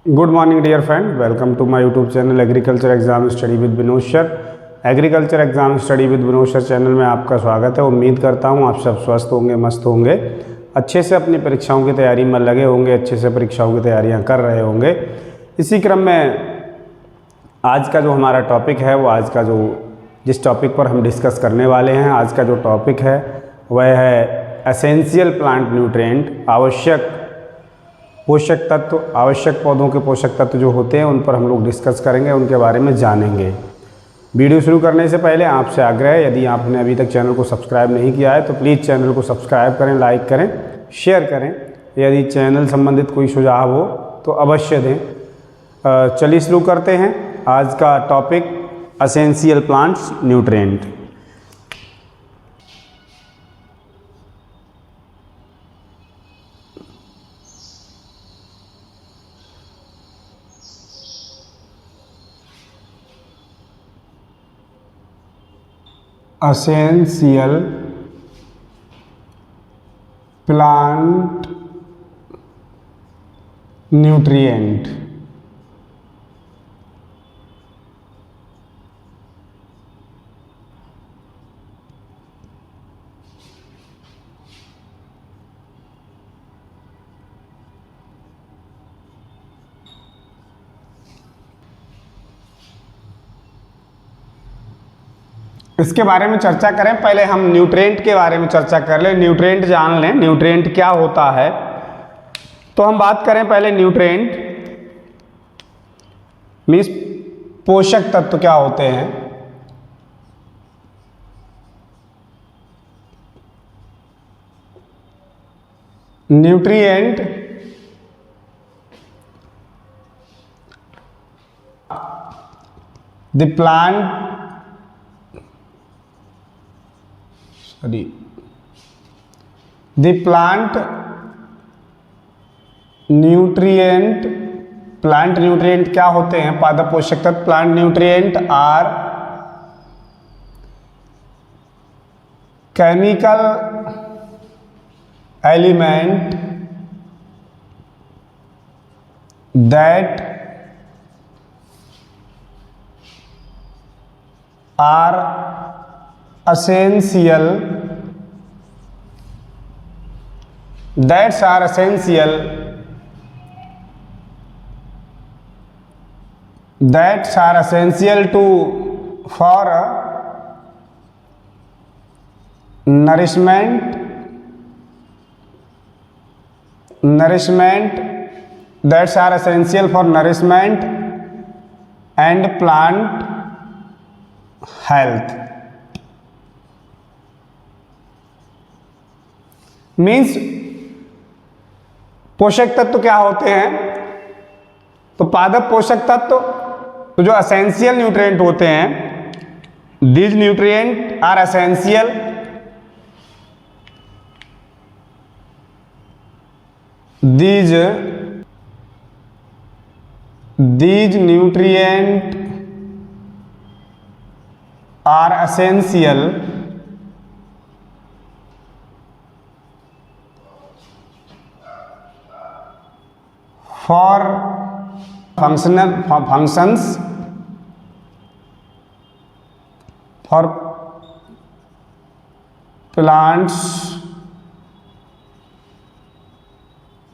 Good morning dear friend, welcome to my YouTube channel agriculture exam study with Vinod sir. Agriculture exam study with Vinod sir channel में आपका स्वागत है। उम्मीद करता हूँ आप सब स्वस्थ होंगे, मस्त होंगे, अच्छे से अपनी परीक्षाओं की तैयारी में लगे होंगे, अच्छे से परीक्षाओं की तैयारियाँ कर रहे होंगे। इसी क्रम में आज का जो हमारा टॉपिक है वो जिस टॉपिक पर हम डिस्कस करने वाले हैं, आज का जो टॉपिक है वह है एसेंशियल प्लांट न्यूट्रिएंट, आवश्यक पोषक तत्व। आवश्यक पौधों के पोषक तत्व जो होते हैं उन पर हम लोग डिस्कस करेंगे, उनके बारे में जानेंगे। वीडियो शुरू करने से पहले आपसे आग्रह है, यदि आपने अभी तक चैनल को सब्सक्राइब नहीं किया है तो प्लीज़ चैनल को सब्सक्राइब करें, लाइक करें, शेयर करें। यदि चैनल संबंधित कोई सुझाव हो तो अवश्य दें। चलिए शुरू करते हैं आज का topic, essential plants nutrient. Essential plant nutrient. इसके बारे में चर्चा करें, पहले हम न्यूट्रिएंट के बारे में चर्चा कर लें, न्यूट्रिएंट जान लें, न्यूट्रिएंट क्या होता है। तो हम बात करें पहले न्यूट्रिएंट मीन्स पोषक तत्व क्या होते हैं। Nutrient the plant The plant nutrient, plant nutrient क्या होते हैं? पादप पोषक तत्व plant nutrient are chemical element that are essential to for nourishment that are essential for nourishment and plant health। Means पोषक तत्व क्या होते हैं? तो पादप पोषक तत्व तो जो एसेंशियल न्यूट्रिएंट होते हैं, these nutrient are essential these nutrient are essential for functions for plants,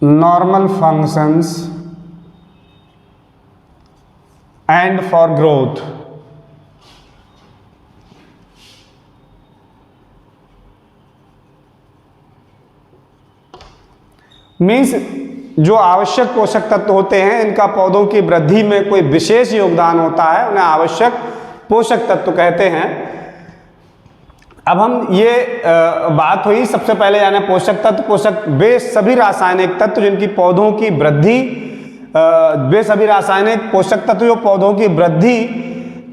normal functions and for growth। Means जो आवश्यक पोषक तत्व होते हैं इनका पौधों की वृद्धि में कोई विशेष योगदान होता है, उन्हें आवश्यक पोषक तत्व कहते हैं। अब हम ये बात हुई, सबसे पहले जाने पोषक तत्व। वे सभी रासायनिक तत्व जिनकी पौधों की वृद्धि, वे सभी रासायनिक पोषक तत्व जो पौधों की वृद्धि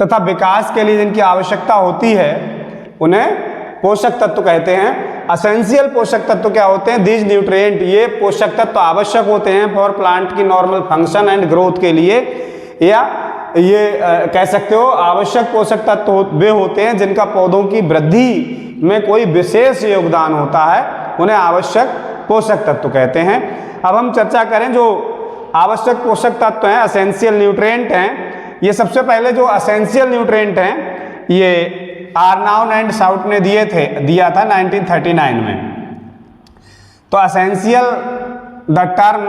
तथा विकास के लिए जिनकी आवश्यकता होती है उन्हें पोषक तत्व कहते हैं। एसेंशियल पोषक तत्व क्या होते हैं? दीज न्यूट्रिएंट, ये पोषक तत्व आवश्यक होते हैं फॉर प्लांट की नॉर्मल फंक्शन एंड ग्रोथ के लिए, या ये कह सकते हो आवश्यक पोषक तत्व वे होते हैं जिनका पौधों की वृद्धि में कोई विशेष योगदान होता है, उन्हें आवश्यक पोषक तत्व कहते हैं। अब हम चर्चा करें जो आवश्यक पोषक तत्व हैं, असेंशियल न्यूट्रिएंट हैं। ये सबसे पहले जो असेंशियल न्यूट्रिएंट हैं ये आर्नाउन एंड साउट ने दिया था 1939 में। तो essential the term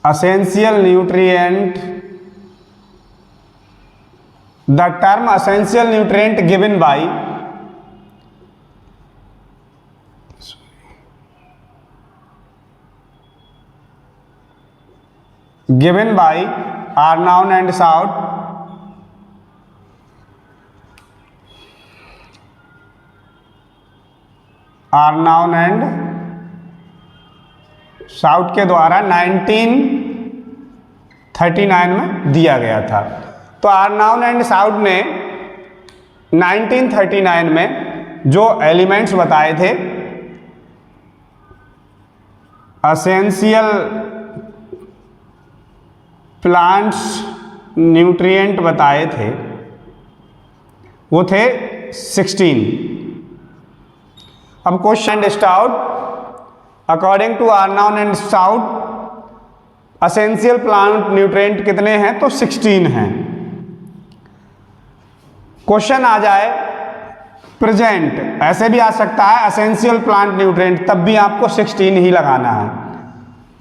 essential nutrient, the term essential nutrient given by Arnaud and Saut, Arnon and Stout के द्वारा 1939 में दिया गया था। तो आर्नाउन एंड साउट ने 1939 में जो एलिमेंट्स बताए थे, एसेंशियल प्लांट्स न्यूट्रिएंट बताए थे, वो थे 16। अब क्वेश्चन स्टाउट, according to Arnon and Stout essential plant nutrient कितने हैं? तो 16 हैं। क्वेश्चन आ जाए प्रेजेंट, ऐसे भी आ सकता है एसेंशियल प्लांट न्यूट्रिएंट, तब भी आपको 16 ही लगाना है।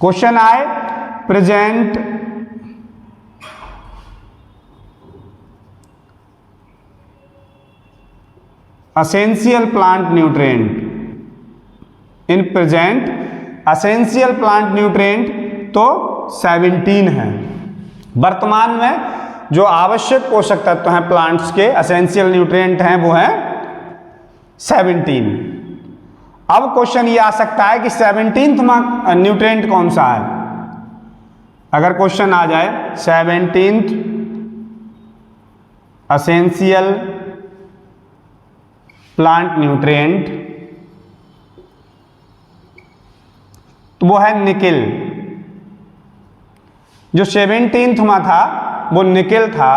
क्वेश्चन आए present essential plant nutrient, in present essential plant nutrient तो 17 है। वर्तमान में जो आवश्यक पोषक तत्व हैं प्लांट्स के, एसेंशियल न्यूट्रिएंट हैं, वो हैं 17। अब क्वेश्चन ये आ सकता है कि 17वां न्यूट्रिएंट कौन सा है? अगर क्वेश्चन आ जाए 17th एसेंशियल प्लांट न्यूट्रिएंट, तो वो है निकेल। जो 17वां था वो निकेल था,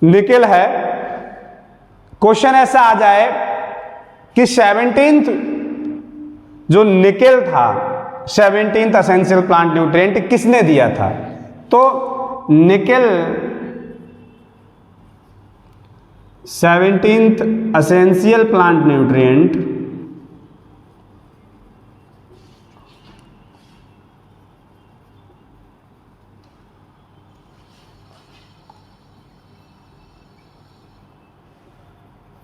निकेल है। क्वेश्चन ऐसा आ जाए कि 17th जो निकेल था, 17th एसेंशियल प्लांट न्यूट्रिएंट किसने दिया था? तो nickel 17th essential plant nutrient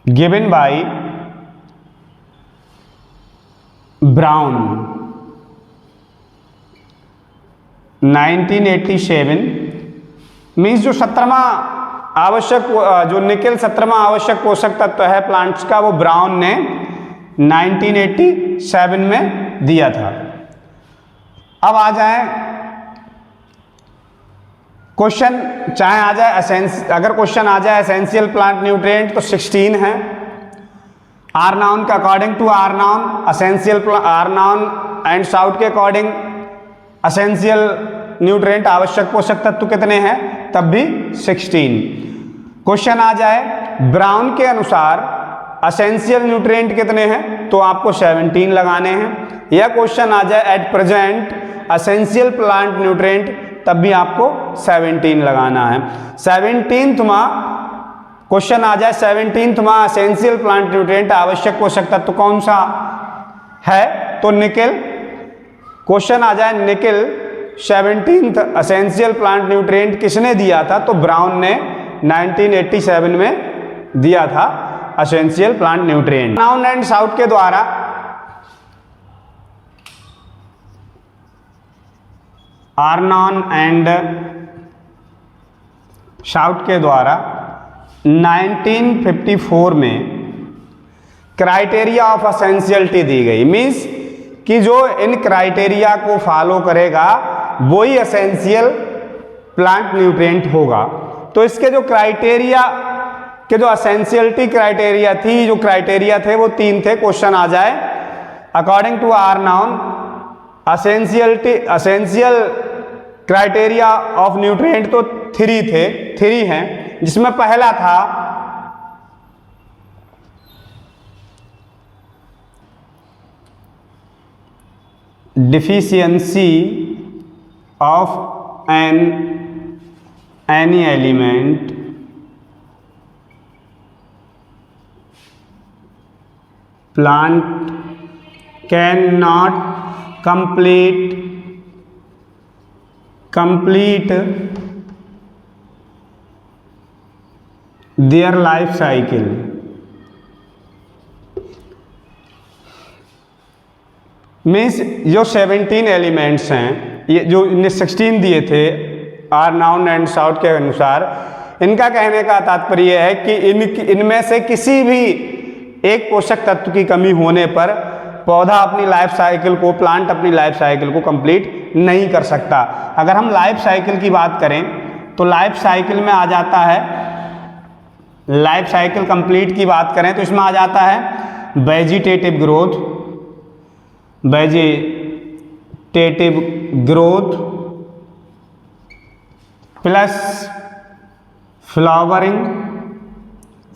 given by Brown 1987, means जो 17वां आवश्यक, जो निकेल 17वां आवश्यक पोषक तत्व है प्लांट्स का, वो ब्राउन ने 1987 में दिया था। अब आ जाए क्वेश्चन, चाहे आ जाए अगर क्वेश्चन आ जाए एसेंशियल प्लांट न्यूट्रिएंट तो 16 है। आर्नाउन के according to Arnon essential, Arnon and Stout के अकॉर्डिंग एसेंशियल न्यूट्रिएंट आवश्यक पोषक तत्व कितने हैं? तब भी 16। क्वेश्चन आ जाए ब्राउन के अनुसार एसेंशियल न्यूट्रिएंट कितने हैं? तो आपको 17 लगाने हैं। या क्वेश्चन आ जाए eight present essential plant nutrient, तब भी आपको 17 लगाना है। 17वां क्वेश्चन आ जाए 17वां एसेंशियल प्लांट न्यूट्रिएंट आवश्यक पोषक तत्व कौन सा है? तो निकेल। क्वेश्चन आ जाए nickel 17th essential plant nutrient किसने दिया था? तो ब्राउन ने 1987 में दिया था essential plant nutrient. Arnon and Stout के द्वारा आर्नाउन एंड साउट के द्वारा 1954 में क्राइटेरिया ऑफ एसेंशियलिटी दी गई। मीन्स कि जो इन क्राइटेरिया को फॉलो करेगा वही एसेंशियल प्लांट न्यूट्रिएंट होगा। तो इसके जो क्राइटेरिया के जो एसेंशियलिटी क्राइटेरिया थी, जो क्राइटेरिया थे वो 3 थे। क्वेश्चन आ जाए according to Arnon essential criteria of nutrient तो 3 हैं। जिसमें पहला था deficiency of any element plant cannot complete their life cycle। Means जो 17 एलिमेंट्स हैं, ये जो इन्हें 16 दिए थे आर्नाउंड एंड साउथ के अनुसार, इनका कहने का तात्पर्य है कि इनमें से किसी भी एक पोषक तत्व की कमी होने पर पौधा अपनी लाइफ साइकिल को, प्लांट अपनी लाइफ साइकिल को कंप्लीट नहीं कर सकता। अगर हम लाइफ साइकिल की बात करें तो लाइफ साइकिल में आ जाता है, लाइफ साइकिल कंप्लीट की बात करें तो इसमें आ जाता है vegetative growth plus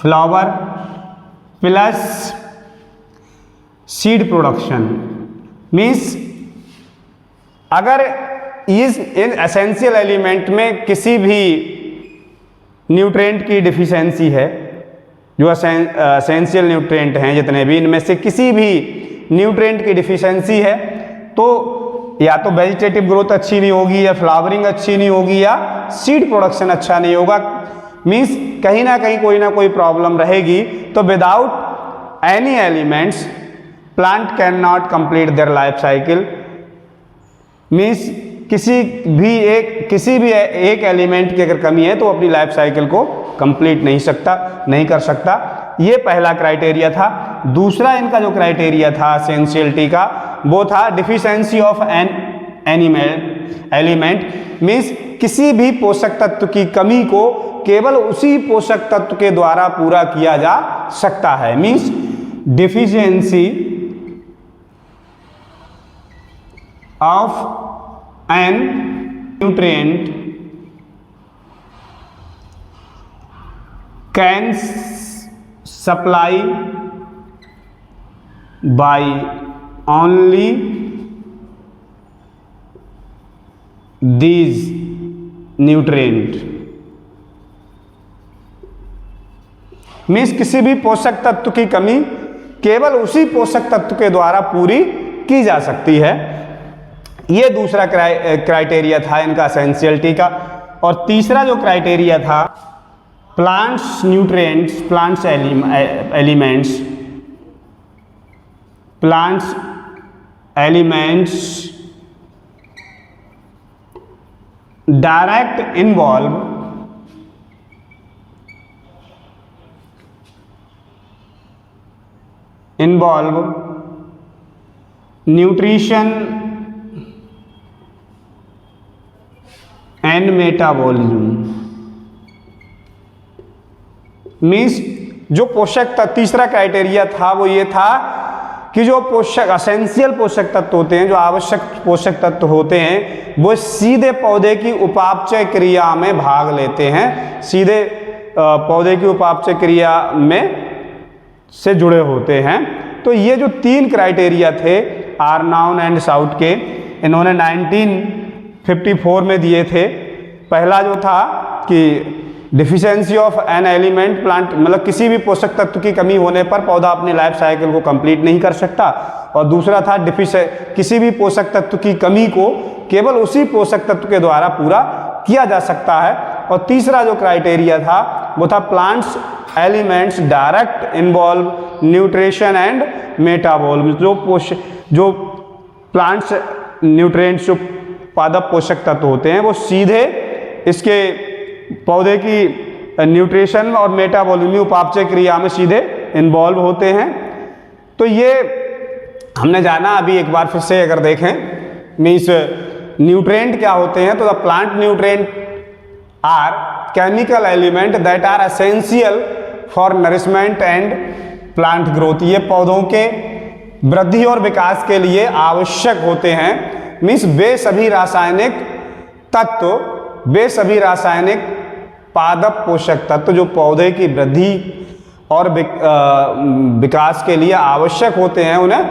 flower plus seed production. Means अगर इन एसेंशियल एलिमेंट में किसी भी न्यूट्रिएंट की डिफिशियंसी है, जो एसेंशियल न्यूट्रिएंट हैं जितने भी, इनमें से किसी भी न्यूट्रिएंट की डिफिशियंसी है तो या तो वेजिटेटिव ग्रोथ अच्छी नहीं होगी, या फ्लावरिंग अच्छी नहीं होगी, या सीड प्रोडक्शन अच्छा नहीं होगा। मीन्स कहीं ना कहीं कोई ना कोई प्रॉब्लम रहेगी। तो without any elements plant can not complete their life cycle. Means किसी भी एक एलिमेंट की अगर कमी है तो अपनी लाइफ साइकिल को कंप्लीट नहीं कर सकता। ये पहला क्राइटेरिया था। दूसरा इनका जो क्राइटेरिया था एसेंशियलिटी का, वो था deficiency of an element. Means किसी भी पोषक तत्व की कमी को केवल उसी पोषक तत्व के द्वारा पूरा किया जा सकता है। Means deficiency of an nutrient can supply by only these nutrient. Means किसी भी पोषक तत्व की कमी केवल उसी पोषक तत्व के द्वारा पूरी की जा सकती है। यह दूसरा क्राइटेरिया था इनका एसेंशियलिटी का। और तीसरा जो क्राइटेरिया था plants nutrients, plants elements direct involve nutrition and metabolism. Means जो पोषक तत्व, तीसरा क्राइटेरिया था वो ये था कि जो एसेंशियल पोषक तत्व होते हैं, जो आवश्यक पोषक तत्व होते हैं, वो सीधे पौधे की उपापचय क्रिया में भाग लेते हैं, सीधे पौधे की उपापचय क्रिया में से जुड़े होते हैं। तो ये जो तीन क्राइटेरिया थे आर्नाउन एंड साउथ के, इन्होंने 1954 में दिए थे। पहला जो था कि deficiency of an element plant, मतलब किसी भी पोषक तत्व की कमी होने पर पौधा अपनी लाइफ साइकिल को कंप्लीट नहीं कर सकता। और दूसरा था किसी भी पोषक तत्व की कमी को केवल उसी पोषक तत्व के द्वारा पूरा किया जा सकता है। और तीसरा जो क्राइटेरिया था वो था plants elements direct involve nutrition and metabolism. जो प्लांट्स न्यूट्रिएंट्स, जो पादप पोषक तत्व होते हैं, वो सीधे इसके पौधे की न्यूट्रिशन और मेटाबॉलिज्म, उपापचय क्रिया में सीधे इन्वॉल्व होते हैं। तो ये हमने जाना। अभी एक बार फिर से अगर देखें, मीन्स न्यूट्रिएंट क्या होते हैं, तो the plant nutrient are chemical element that are essential for nourishment and plant growth. ये पौधों के वृद्धि और विकास के लिए आवश्यक होते हैं। मीन्स वे सभी रासायनिक पादप पोषक तत्व जो पौधे की वृद्धि और विकास के लिए आवश्यक होते हैं उन्हें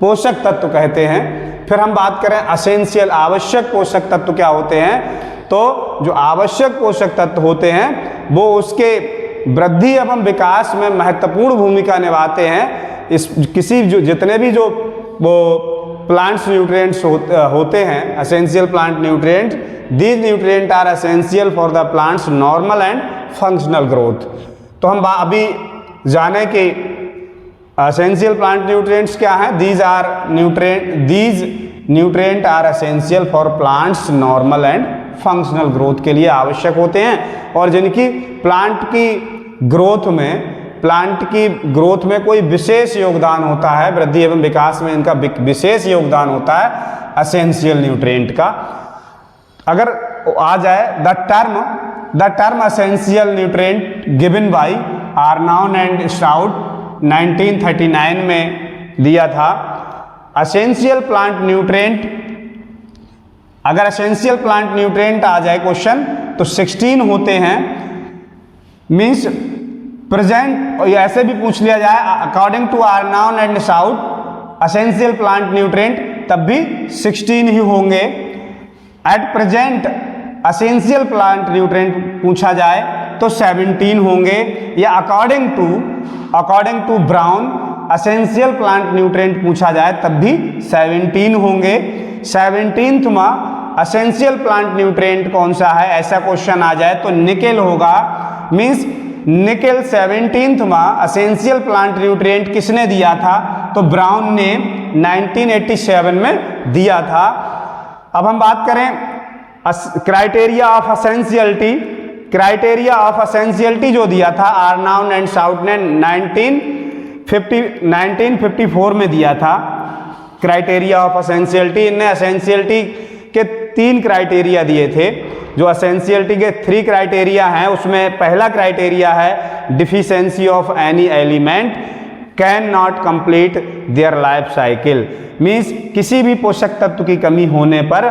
पोषक तत्व कहते हैं। फिर हम बात करें असेंशियल, आवश्यक पोषक तत्व क्या होते हैं, तो जो आवश्यक पोषक तत्व होते हैं वो उसके वृद्धि एवं विकास में महत्वपूर्ण भूमिका निभाते हैं। इस किसी जो जितने भी जो वो प्लांट्स न्यूट्रिएंट्स होते हैं, essential plant nutrients, these nutrient are essential for the plants normal and functional growth. तो हम अभी जाने कि एसेंशियल प्लांट न्यूट्रिएंट्स क्या है। These nutrient are essential for plants normal and functional growth के लिए आवश्यक होते हैं और जिनकी प्लांट की ग्रोथ में कोई विशेष योगदान होता है, वृद्धि एवं विकास में इनका विशेष योगदान होता है एसेंशियल न्यूट्रिएंट का। अगर आ जाए the term essential nutrient given by Arnon and Stout 1939 में दिया था। एसेंशियल प्लांट न्यूट्रिएंट, अगर एसेंशियल प्लांट न्यूट्रिएंट आ जाए क्वेश्चन तो 16 होते हैं, मीन्स प्रेजेंट, ऐसे भी पूछ लिया जाए according to Arnon and Stout essential plant nutrient तब भी 16 ही होंगे। At present essential plant nutrient पूछा जाए तो 17 होंगे, या according to Brown essential plant nutrient पूछा जाए तब भी 17 होंगे। 17th में एसेंशियल प्लांट न्यूट्रिएंट कौन सा है, ऐसा क्वेश्चन आ जाए तो निकेल होगा। मीन्स निकेल 17th में एसेंशियल प्लांट न्यूट्रिएंट किसने दिया था, तो ब्राउन ने 1987 में दिया था। अब हम बात करें criteria of essentiality. Criteria of essentiality जो दिया था आर्नॉन एंड स्टाउट ने 1954 में दिया था। क्राइटेरिया ऑफ एसेंशियलिटी, इनने एसेंशियलिटी के 3 क्राइटेरिया दिए थे। जो एसेंशियलिटी के 3 क्राइटेरिया हैं उसमें पहला क्राइटेरिया है deficiency of any element can not complete their life cycle. Means किसी भी पोषक तत्व की कमी होने पर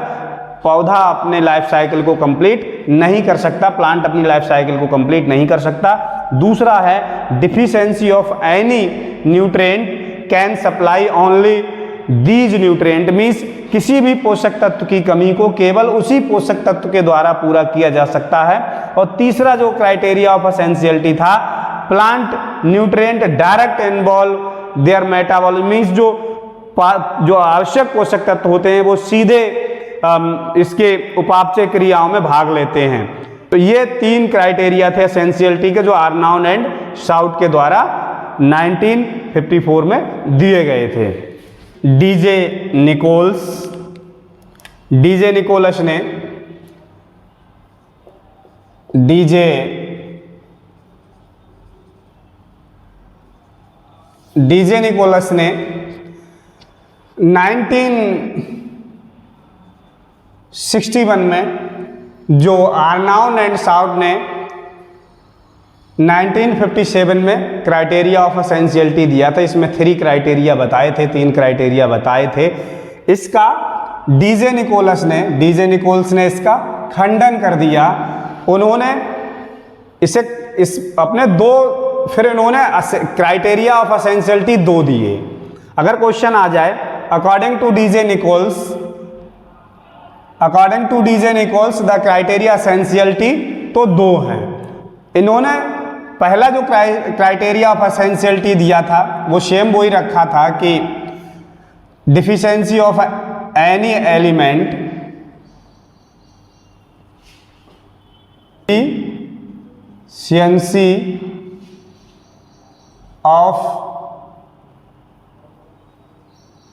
पौधा अपने लाइफ साइकिल को कंप्लीट नहीं कर सकता, प्लांट अपनी लाइफ साइकिल को कंप्लीट नहीं कर सकता। दूसरा है deficiency of any nutrient can supply only these nutrient. Means किसी भी पोषक तत्व की कमी को केवल उसी पोषक तत्व के द्वारा पूरा किया जा सकता है। और तीसरा जो क्राइटेरिया ऑफ एसेंशियलिटी था, plant nutrient direct involve their metabolism. Means जो आवश्यक पोषक तत्व होते हैं वो सीधे इसके उपापचय क्रियाओं में भाग लेते हैं। तो ये 3 क्राइटेरिया थे एसेंशियलिटी के जो आर्नॉन एंड स्टाउट के द्वारा 1954 में दिए गए थे। डीजे निकोलस ने 1961 में जो आर्नॉन एंड स्टाउट ने 1957 में क्राइटेरिया ऑफ एसेंशियलिटी दिया था, इसमें 3 क्राइटेरिया बताए थे, 3 क्राइटेरिया बताए थे। इसका डीजे निकोलस ने इसका खंडन कर दिया। उन्होंने इसे फिर इन्होंने क्राइटेरिया ऑफ एसेंशियलिटी 2 दिए। अगर क्वेश्चन आ जाए according two DJ Nichols the criteria essentiality, तो 2 हैं। इन्होंने पहला जो क्राइटेरिया ऑफ एसेंशियलिटी दिया था वो सेम वही रखा था कि deficiency of any element deficiency of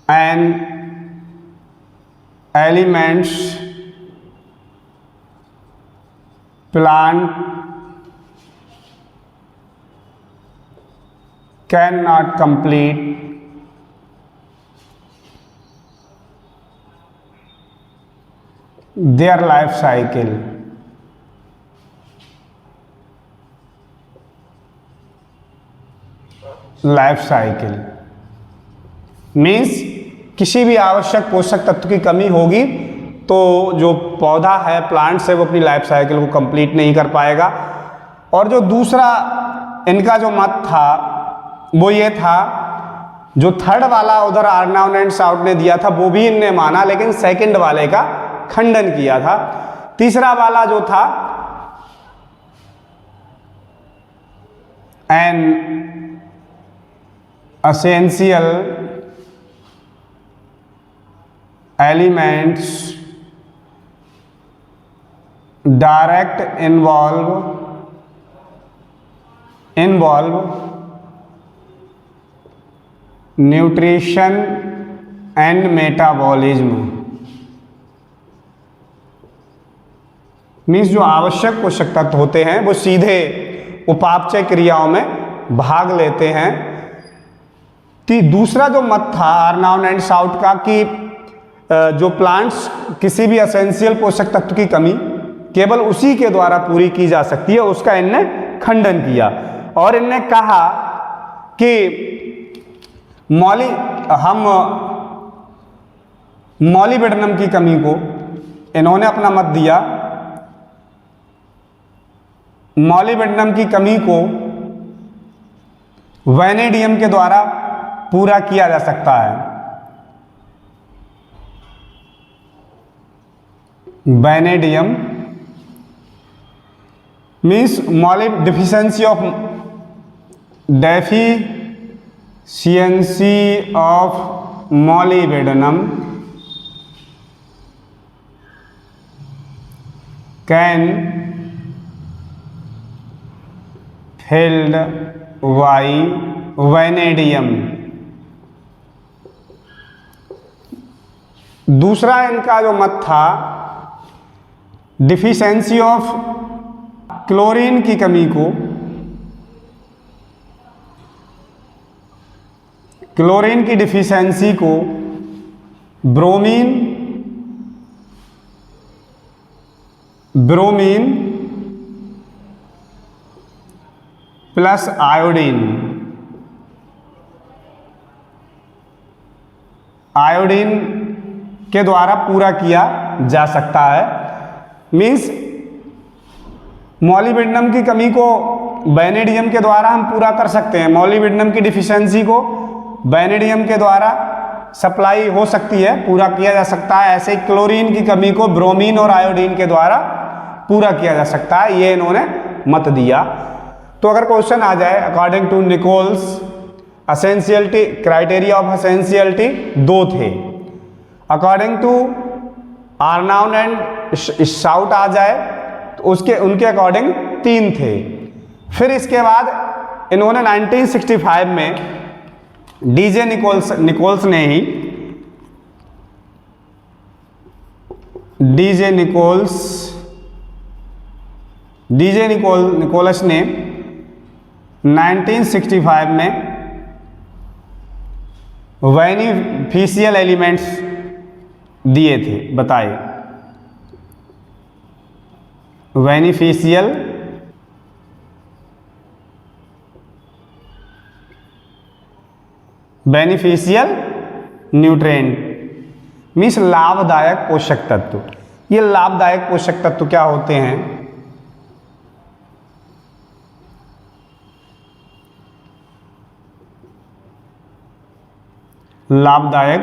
an elements plant cannot complete their life cycle। Means किसी भी आवश्यक पोषक तत्व की कमी होगी तो जो पौधा है, प्लांट्स है, वो अपनी लाइफ साइकिल को कंप्लीट नहीं कर पाएगा। और जो दूसरा इनका जो मत था वो ये था, जो थर्ड वाला उधर आर्नाउंड एंड साउट ने दिया था वो भी इनने माना, लेकिन सेकंड वाले का खंडन किया था। तीसरा वाला जो था an essential elements direct involve nutrition and metabolism, means जो आवश्यक पोषक तत्व होते हैं वो सीधे उपापचय क्रियाओं में भाग लेते हैं। दूसरा जो मत था आर्नाउंड एंड साउट का कि जो प्लांट्स किसी भी एसेंशियल पोषक तत्व की कमी केवल उसी के द्वारा पूरी की जा सकती है, उसका इनने खंडन किया और इनने कहा कि मॉलिबेडनम की कमी को इन्होंने अपना मत दिया। मॉलिबेडनम की कमी को वैनेडियम के द्वारा पूरा किया जा सकता है। Vanadium means deficiency of molybdenum can filled by vanadium. दूसरा इनका जो मत था डिफिशिएंसी ऑफ क्लोरीन की कमी को क्लोरीन की डिफिशिएंसी को ब्रोमीन प्लस आयोडीन के द्वारा पूरा किया जा सकता है। मीन्स मॉलिबेडनम की कमी को वैनेडियम के द्वारा हम पूरा कर सकते हैं, मॉलिबेडनम की डिफिशिएंसी को वैनेडियम के द्वारा सप्लाई हो सकती है, पूरा किया जा सकता है। ऐसे ही क्लोरीन की कमी को ब्रोमीन और आयोडीन के द्वारा पूरा किया जा सकता है, ये इन्होंने मत दिया। तो अगर क्वेश्चन आ जाए according to Nichols essentiality, criteria of essentiality दो थे, according to Arnon and Stout आ जाए तो उनके अकॉर्डिंग 3 थे। फिर इसके बाद इन्होंने 1965 में डीजे निकोल्स ने ही निकोलस ने 1965 में बेनिफिशियल एलिमेंट्स दिए थे। बताइए बेनिफिशियल न्यूट्रिएंट मीन्स लाभदायक पोषक तत्व। ये लाभदायक पोषक तत्व क्या होते हैं? लाभदायक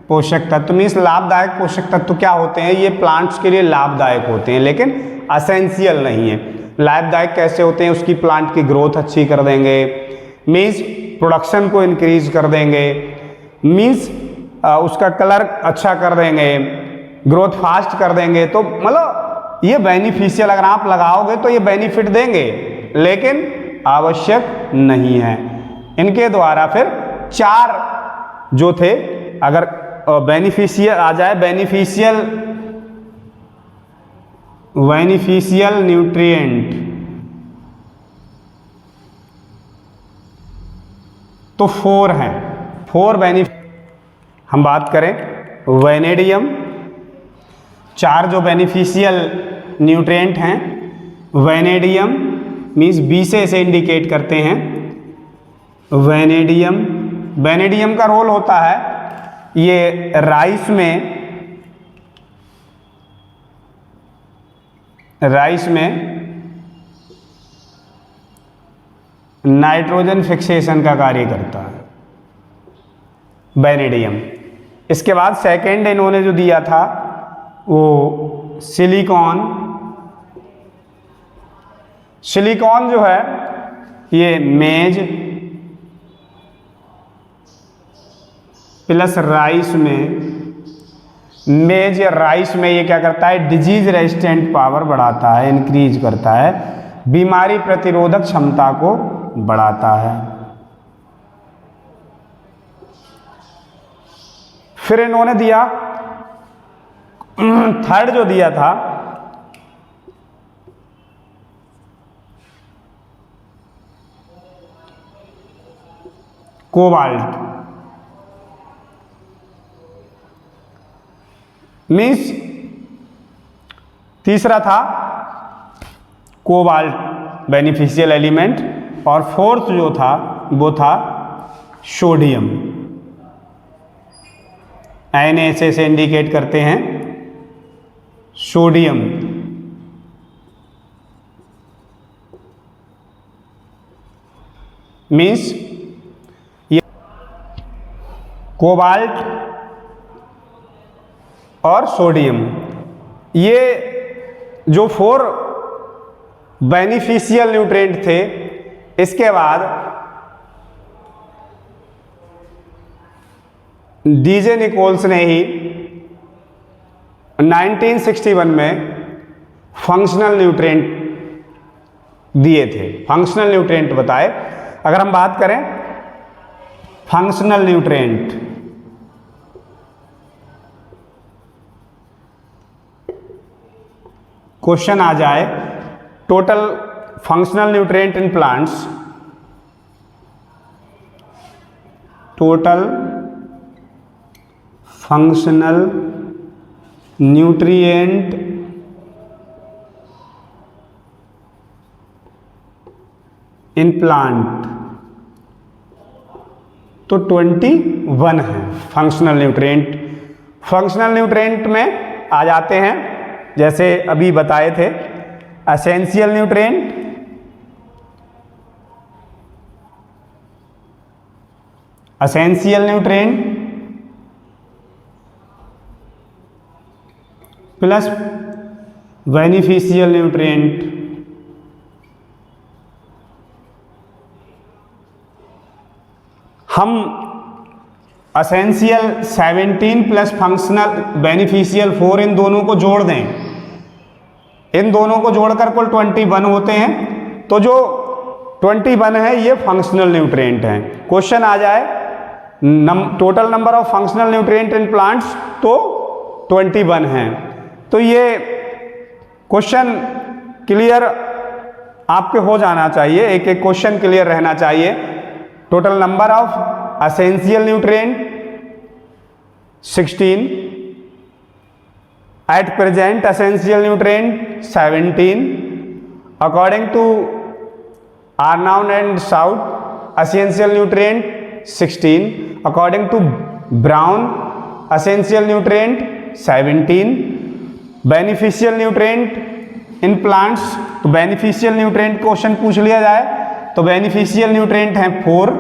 पोषक तत्व मीन्स लाभदायक पोषक तत्व क्या होते हैं? ये प्लांट्स के लिए लाभदायक होते हैं लेकिन एसेंशियल नहीं है। लाभदायक कैसे होते हैं? उसकी प्लांट की ग्रोथ अच्छी कर देंगे, मीन्स प्रोडक्शन को इंक्रीज कर देंगे, मीन्स उसका कलर अच्छा कर देंगे, ग्रोथ फास्ट कर देंगे। तो मतलब ये बेनिफिशियल अगर आप लगाओगे तो ये बेनिफिट देंगे लेकिन आवश्यक नहीं है। इनके द्वारा फिर 4 जो थे, अगर बेनिफिशियल आ जाए, बेनिफिशियल न्यूट्रिएंट तो 4 हैं। 4 हम बात करें वैनेडियम, 4 जो बेनिफिशियल न्यूट्रिएंट हैं वैनेडियम मीन्स बी से इसे इंडिकेट करते हैं। वैनेडियम का रोल होता है ये राइस में नाइट्रोजन फिक्सेशन का कार्य करता है वेनेडियम। इसके बाद सेकंड इन्होंने जो दिया था वो सिलिकॉन। सिलिकॉन जो है ये मेज प्लस राइस में, मेज या राइस में ये क्या करता है, डिजीज रेजिस्टेंट पावर बढ़ाता है, इंक्रीज करता है, बीमारी प्रतिरोधक क्षमता को बढ़ाता है। फिर इन्होंने दिया थर्ड जो दिया था कोबाल्ट, मीन्स तीसरा था कोबाल्ट बेनिफिशियल एलिमेंट, और फोर्थ जो था वो था सोडियम। Na से इंडिकेट करते हैं सोडियम। मीन्स ये कोबाल्ट और सोडियम, ये जो 4 बेनिफिशियल न्यूट्रिएंट थे। इसके बाद डीजे निकोल्स ने ही 1961 में फंक्शनल न्यूट्रिएंट दिए थे, फंक्शनल न्यूट्रिएंट बताए। अगर हम बात करें फंक्शनल न्यूट्रिएंट, क्वेश्चन आ जाए total functional nutrient in plants, total functional nutrient in plant, तो 21 है फंक्शनल न्यूट्रिएंट। फंक्शनल न्यूट्रिएंट में आ जाते हैं जैसे अभी बताए थे essential nutrient, essential nutrient plus beneficial nutrient. हम एसेंशियल 17 प्लस फंक्शनल बेनिफिशियल 4 इन दोनों को जोड़ दें, इन दोनों को जोड़कर कुल 21 होते हैं। तो जो 21 है ये फंक्शनल न्यूट्रिएंट हैं। क्वेश्चन आ जाए total number of functional nutrient in plants, तो 21 हैं। तो ये क्वेश्चन क्लियर आपके हो जाना चाहिए, एक एक क्वेश्चन क्लियर रहना चाहिए। Total number of essential nutrient 16, at present essential nutrient 17, according to Arnon and Stout essential nutrient 16, according to Brown essential nutrient 17, beneficial nutrient in plants, तो बेनिफिशियल न्यूट्रिएंट क्वेश्चन पूछ लिया जाए तो बेनिफिशियल न्यूट्रिएंट हैं 4,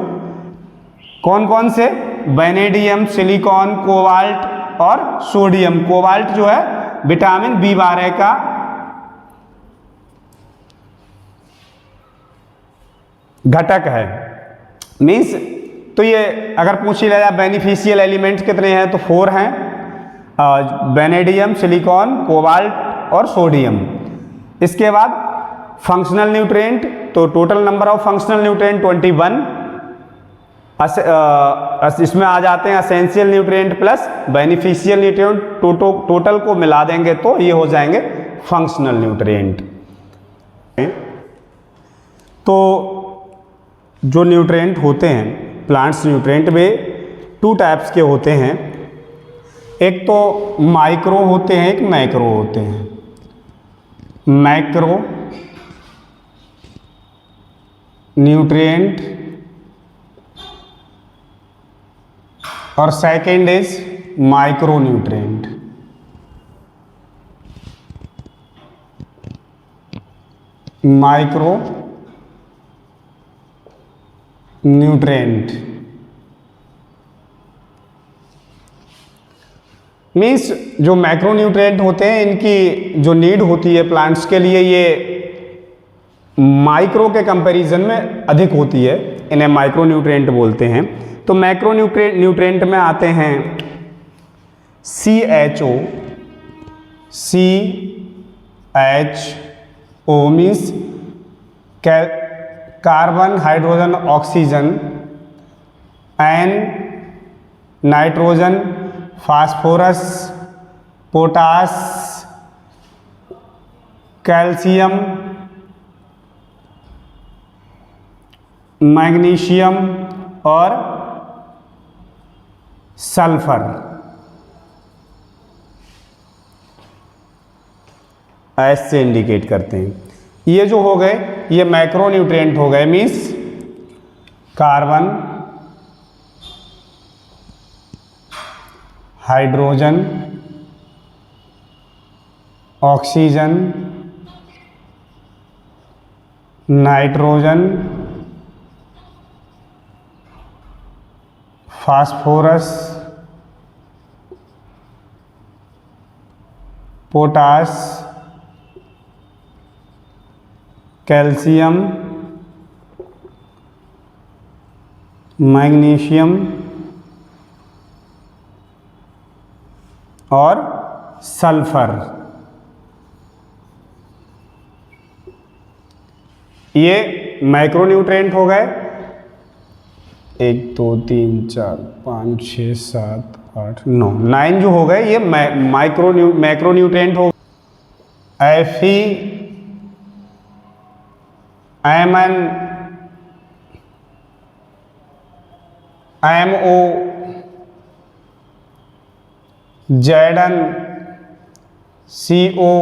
कौन कौन से, वेनेडियम, सिलिकॉन, कोबाल्ट और सोडियम। कोबाल्ट जो है विटामिन B12 का घटक है। मीन्स तो ये अगर पूछ लिया जाए बेनिफिशियल एलिमेंट्स कितने हैं तो 4 हैं, वेनेडियम, सिलिकॉन, कोबाल्ट और सोडियम। इसके बाद फंक्शनल न्यूट्रिएंट, तो total number of functional nutrient 21, इसमें आ जाते हैं essential nutrient plus beneficial nutrient, total को मिला देंगे तो ये हो जाएंगे फंक्शनल न्यूट्रिएंट। तो जो न्यूट्रिएंट होते हैं प्लांट्स न्यूट्रिएंट वे 2 टाइप्स के होते हैं, एक तो माइक्रो होते हैं, एक मैक्रो होते हैं। मैक्रो न्यूट्रिएंट और second is micro nutrient. Micro nutrient means जो मैक्रो न्यूट्रेंट होते हैं इनकी जो नीड होती है प्लांट्स के लिए ये माइक्रो के कंपैरिजन में अधिक होती है, इन्हें माइक्रो न्यूट्रेंट बोलते हैं। तो मैक्रो न्यूट्रेंट में आते हैं CHO, CHO means carbon, hydrogen, oxygen, N nitrogen, phosphorus, potash, calcium, magnesium और सल्फर। ऐसे इंडिकेट करते हैं। ये जो हो गए ये मैक्रो न्यूट्रिएंट हो गए, means carbon, hydrogen, oxygen, nitrogen, phosphorus, potash, calcium, magnesium और सल्फर। ये मैक्रोन्यूट्रिएंट हो गए। 1 2 3 4 5 6 7 8 9 9 जो हो गए ये मैक्रोन्यूट्रिएंट हो। Fe, Mn, MO, Zn, CO,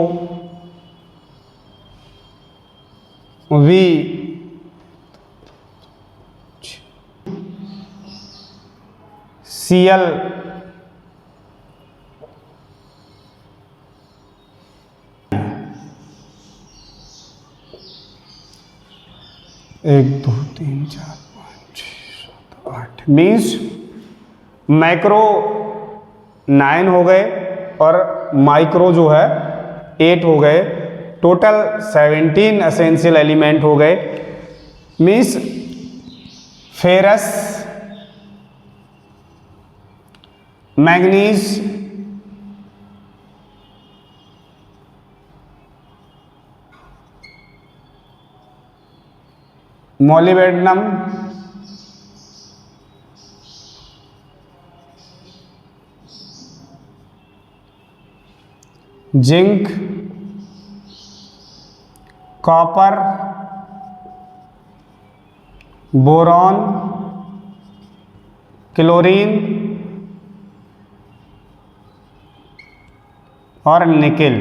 V, Cl, 1 2 3 4 5 6 7 8 means macro 9 हो गए और माइक्रो जो है 8 हो गए। टोटल 17 एसेंशियल एलिमेंट हो गए। Means ferrous, manganese, molybdenum, zinc, copper, boron, chlorine और निकेल।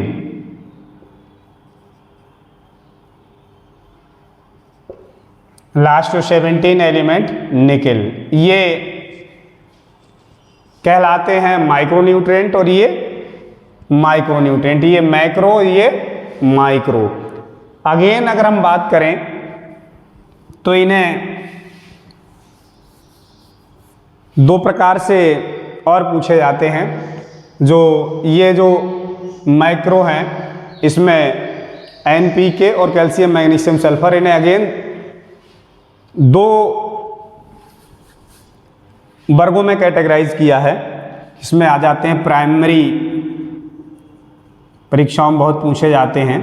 लास्ट 17 एलिमेंट निकेल, ये कहलाते हैं माइक्रोन्यूट्रिएंट और ये माइक्रोन्यूट्रिएंट। ये मैक्रो, ये माइक्रो। अगेन अगर हम बात करें तो इन्हें दो प्रकार से और पूछे जाते हैं। जो ये जो मैक्रो हैं इसमें NPK और कैल्शियम, मैग्नीशियम, सल्फर, इन्हें अगेन दो वर्गों में कैटेगराइज किया है। इसमें आ जाते हैं प्राइमरी, परीक्षाओं में बहुत पूछे जाते हैं,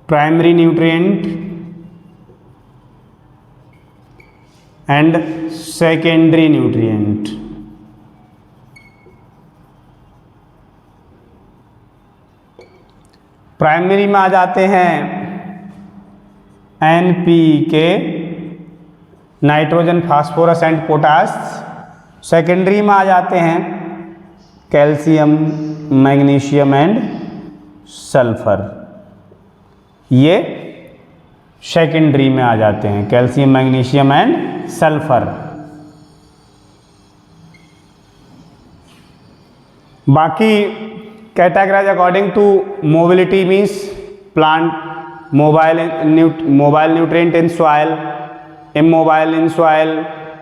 primary nutrient and secondary nutrient. Primary में आ जाते हैं NPK, nitrogen, phosphorus and potash. Secondary में आ जाते हैं कैल्शियम, मैग्नीशियम एंड सल्फर। ये सेकेंडरी में आ जाते हैं, कैल्शियम, मैग्नीशियम एंड सल्फर। बाकी categorise according to mobility means plant mobile nutrient in soil, immobile in soil,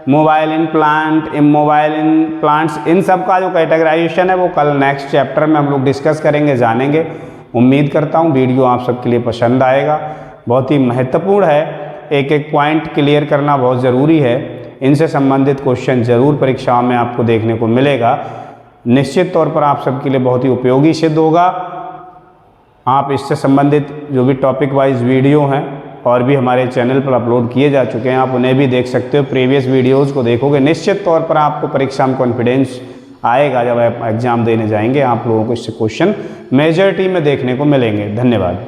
mobile in plant, immobile in plants, इन सब का जो कैटेगराइजेशन है वो कल नेक्स्ट चैप्टर में हम लोग डिस्कस करेंगे, जानेंगे। उम्मीद करता हूँ वीडियो आप सबके लिए पसंद आएगा। बहुत ही महत्वपूर्ण है, एक एक पॉइंट क्लियर करना बहुत ज़रूरी है। इनसे संबंधित क्वेश्चन ज़रूर परीक्षाओं में आपको देखने को मिलेगा। निश्चित तौर पर आप सबके लिए बहुत ही उपयोगी सिद्ध होगा। आप इससे संबंधित जो भी टॉपिक वाइज वीडियो हैं और भी हमारे चैनल पर अपलोड किए जा चुके हैं, आप उन्हें भी देख सकते हो। प्रीवियस वीडियोस को देखोगे, निश्चित तौर पर आपको परीक्षा में कॉन्फिडेंस आएगा। जब आप एग्ज़ाम देने जाएंगे, आप लोगों को इससे क्वेश्चन मेजॉरिटी में देखने को मिलेंगे। धन्यवाद।